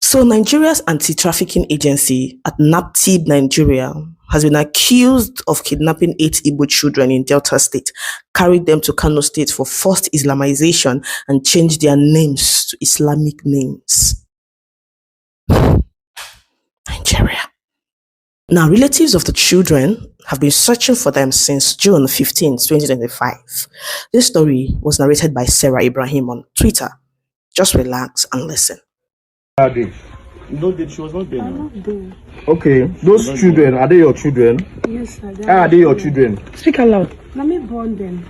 So Nigeria's anti-trafficking agency at NAPTIP Nigeria has been accused of kidnapping 8 Igbo children in Delta State, carried them to Kano State for forced Islamization and changed their names to Islamic names. Nigeria. Now, relatives of the children have been searching for them since June 15, 2025. This story was narrated by Sarah Ibrahim on Twitter. Just relax and listen. No, she was not there. Okay, those children, are they your children? Yes, sir. How are they your children? Speak aloud. Let me burn them.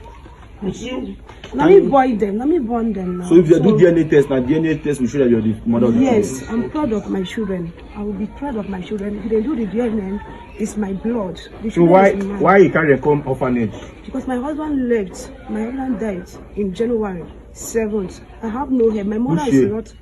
Let me boil them. Let me burn them now. So if you do DNA test, now DNA test will show that you're the mother of the children. Yes, I'm proud of my children. I will be proud of my children. If they do the DNA, it's my blood. So why you can't come orphanage? Because my husband left. My husband died in January 7th. I have no hair. My mother is not.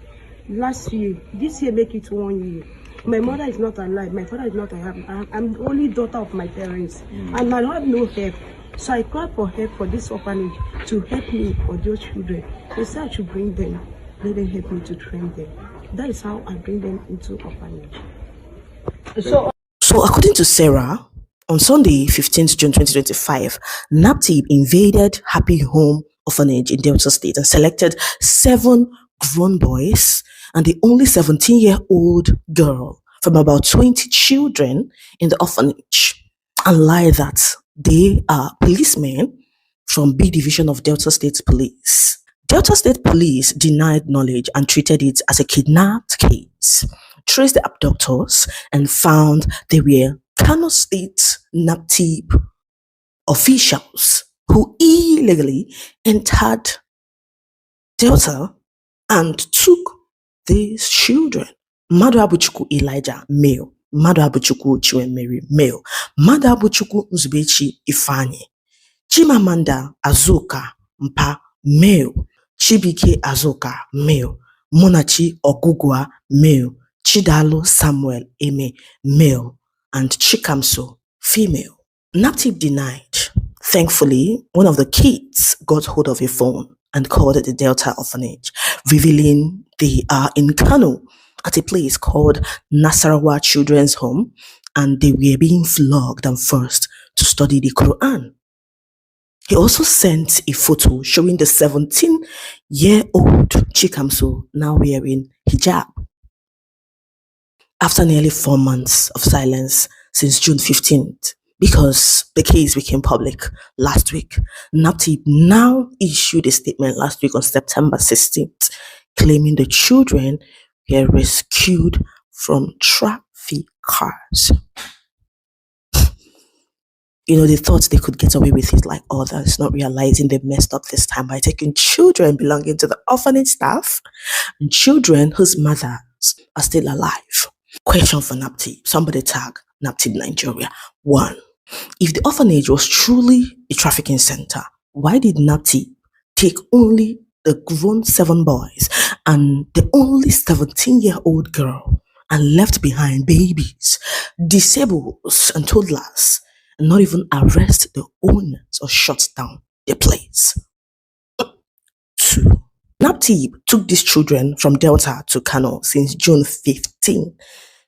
Last year, this year make it 1 year. My mother is not alive. My father is not alive. I'm the only daughter of my parents, and I have no help. So I called for help for this orphanage to help me for those children. They said I should bring them. Let them help me to train them. That is how I bring them into orphanage. So according to Sarah, on Sunday, 15th June 2025, NAPTIP invaded Happy Home Orphanage in Delta State and selected 7 grown boys and the only 17-year-old girl from about 20 children in the orphanage, and lie that they are policemen from B Division of Delta State Police. Delta State Police denied knowledge and treated it as a kidnapped case, traced the abductors, and found they were Kano State NAPTIP officials who illegally entered Delta and took these children. Madu Abuchukwu Elijah, male. Madu Abuchukwu Chiwemeri, male. Madu Abuchukwu Nzubechi Ifani. Chimamanda Azuka Mpa, male. Chibike Azuka, male. Monachi Ogugwa, male. Chidalo Samuel Eme, male. And Chikamso, female. NAPTIP denied. Thankfully, one of the kids got hold of a phone and called the Delta Orphanage, revealing they are in Kano at a place called Nasarawa Children's Home, and they were being flogged and forced to study the Quran. He also sent a photo showing the 17-year-old Chikamso now wearing hijab. After nearly 4 months of silence since June 15th, because the case became public last week, NAPTIP now issued a statement last week on September 16th, claiming the children were rescued from traffickers. They thought they could get away with it like others, not realizing they messed up this time by taking children belonging to the orphanage staff and children whose mothers are still alive. Question for NAPTIP. Somebody tag NAPTIP Nigeria. 1. If the orphanage was truly a trafficking center, why did NAPTIP take only the grown 7 boys and the only 17-year-old girl and left behind babies, disabled and toddlers, and not even arrest the owners or shut down the place? 2. NAPTIP took these children from Delta to Kano since June 15.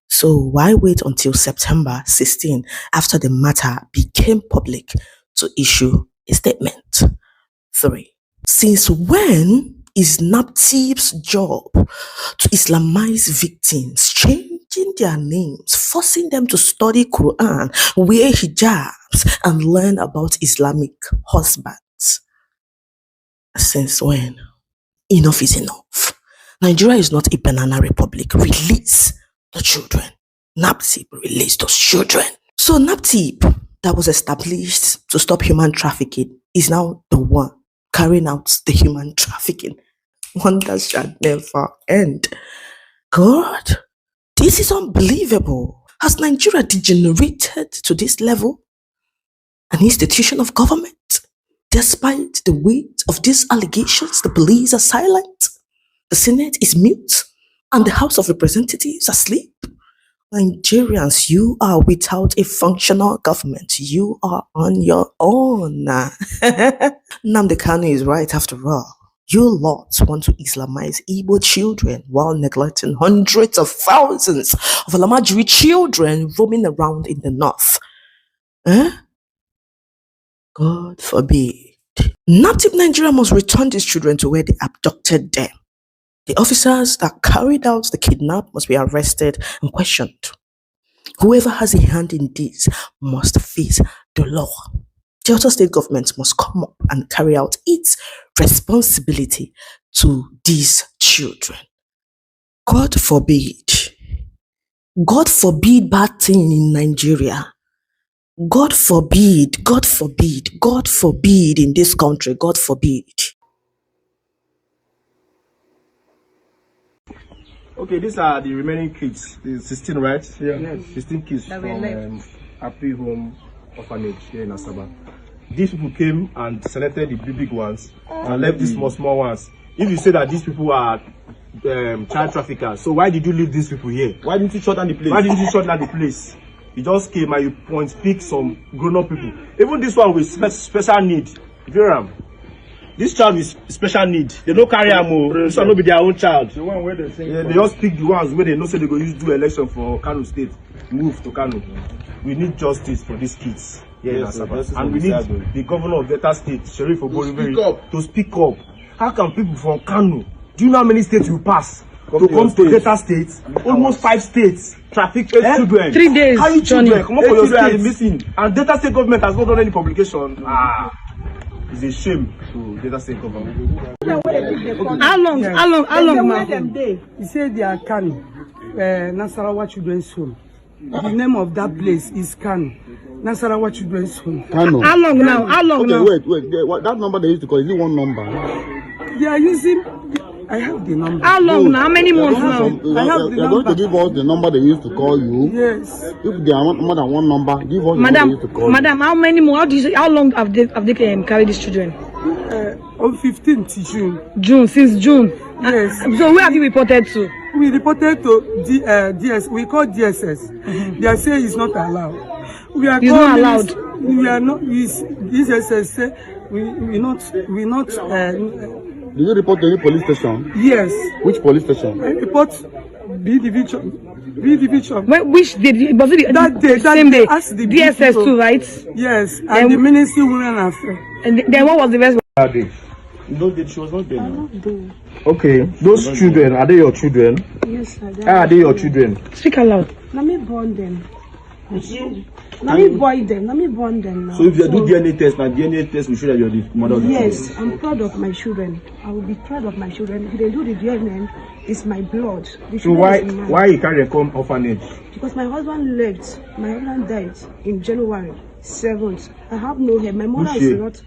So why wait until September 16 after the matter became public to issue a statement? 3. Since when is NAPTIP's job to Islamize victims, changing their names, forcing them to study Quran, wear hijabs, and learn about Islamic husbands? Since when? Enough is enough. Nigeria is not a banana republic. Release the children. NAPTIP release those children. So NAPTIP, that was established to stop human trafficking, is now the one carrying out the human trafficking. Wonders shall never end. God, this is unbelievable. Has Nigeria degenerated to this level? An institution of government? Despite the weight of these allegations, the police are silent, the Senate is mute, and the House of Representatives asleep. Nigerians, you are without a functional government. You are on your own. Nnamdi Kanu is right after all. You lots want to Islamize Igbo children while neglecting hundreds of thousands of Alamajiri children roaming around in the north. God forbid. NAPTIP Nigeria must return these children to where they abducted them. The officers that carried out the kidnap must be arrested and questioned. Whoever has a hand in this must face the law. The Delta state government must come up and carry out its responsibility to these children. God forbid. God forbid bad thing in Nigeria. God forbid, God forbid, God forbid in this country, God forbid. Okay, these are the remaining kids. The 16, right? Yeah. Yes. 16 kids That from were left. Happy Home Orphanage here in Asaba. These people came and selected the big ones and left the small ones. If you say that these people are child traffickers, so why did you leave these people here? Why didn't you shut down the place? Why didn't you shut down the place? You just came and you pick some grown-up people. Even this one with special need. Viram. This child with special need. They don't carry am. This one will be their own child. The one where they sing. Yeah, they just pick the ones where they know say they go use do election for Kano State. Move to Kano. We need justice for these kids. Yes, and we need the governor of Delta State, Sheriff Oboriveri, to speak up. How can people from Kano, do you know how many states you pass to come to Delta State? Almost 5 states. Traffic children. 3 days. How you children? Come up for your states. missing. And Delta State government has not done any publication. It's a shame to Delta State government. How long now? He said they are Kano, Nasarawa Children's Home. The name of that place is Kano, Nasarawa Children's Home. Kano. How long now? How long Okay, now? wait. That number they used to call, is it one number? They are using, I have the number. How long now? How many months now? I have the They're going to number. give us the number they used to call you. Yes. If they are more than one number, give us the number they used to call Madam, how many more? How long have they carried these children? On 15th June. Since June. Yes. So where have you reported to? We reported to DS. We called DSS. They say it's not allowed. We are It's not allowed. We are not. DSS say we not. Did you report to any police station? Yes. Which police station? I report B division. Which day? Was it That day, same day? ask the DSS people. too, right? Yes, and the Ministry of Women Affairs. And then what was the rest? No, she was not there. Okay, those children, are they your children? Yes, sir. How are they your children? Speak aloud. Let me burn them. Let me boil them. Let me burn them now. So if you do DNA test, now DNA test will show that you're the mother of the Yes, children. I'm proud of my children. I will be proud of my children. If they do the DNA, it's my blood. The So children is mine. why you carry come orphanage? Because my husband left. My husband died in January 7th. I have no hair. My mother Which is year? not.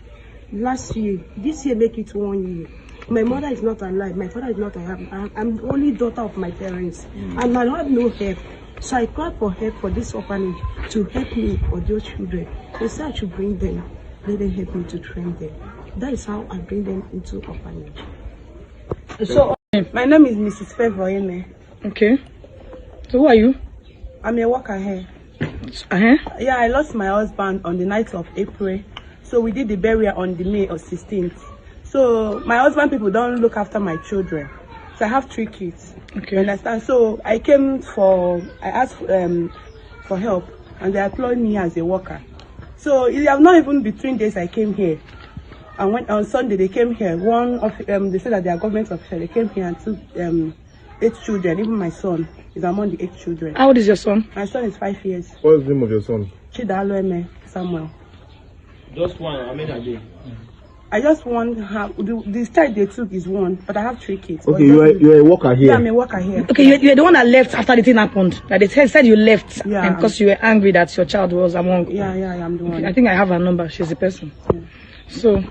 Last year. This year make it 1 year. My mother is not alive. My father is not alive. I'm the only daughter of my parents. And I have no help. So I cried for help for this orphanage to help me for those children. They said I should bring them. Let them help me to train them. That is how I bring them into orphanage. So my name is Mrs. Fevoyeme. Okay. So who are you? I'm a worker here. Yeah, I lost my husband on the night of April. So we did the burial on the May of 16th. So my husband people don't look after my children. So I have 3 kids. Okay. You understand? So I asked for help and they employed me as a worker. So it have not even been 3 days I came here. And when on Sunday they came here, one of they said that they are government officials. They came here and took 8 children. Even my son is among the 8 children. How old is your son? My son is 5 years. What's the name of your son? Chidalo Samuel. Just one, I mean, a day. I just want the child they took is 1, but I have 3 kids. Okay, you're a worker here. Yeah, I'm a worker here. Okay, you're the one that left after the thing happened. That they said you left Yeah. because you were angry that your child was among. Yeah, I'm the one. I think I have her number. She's the person. So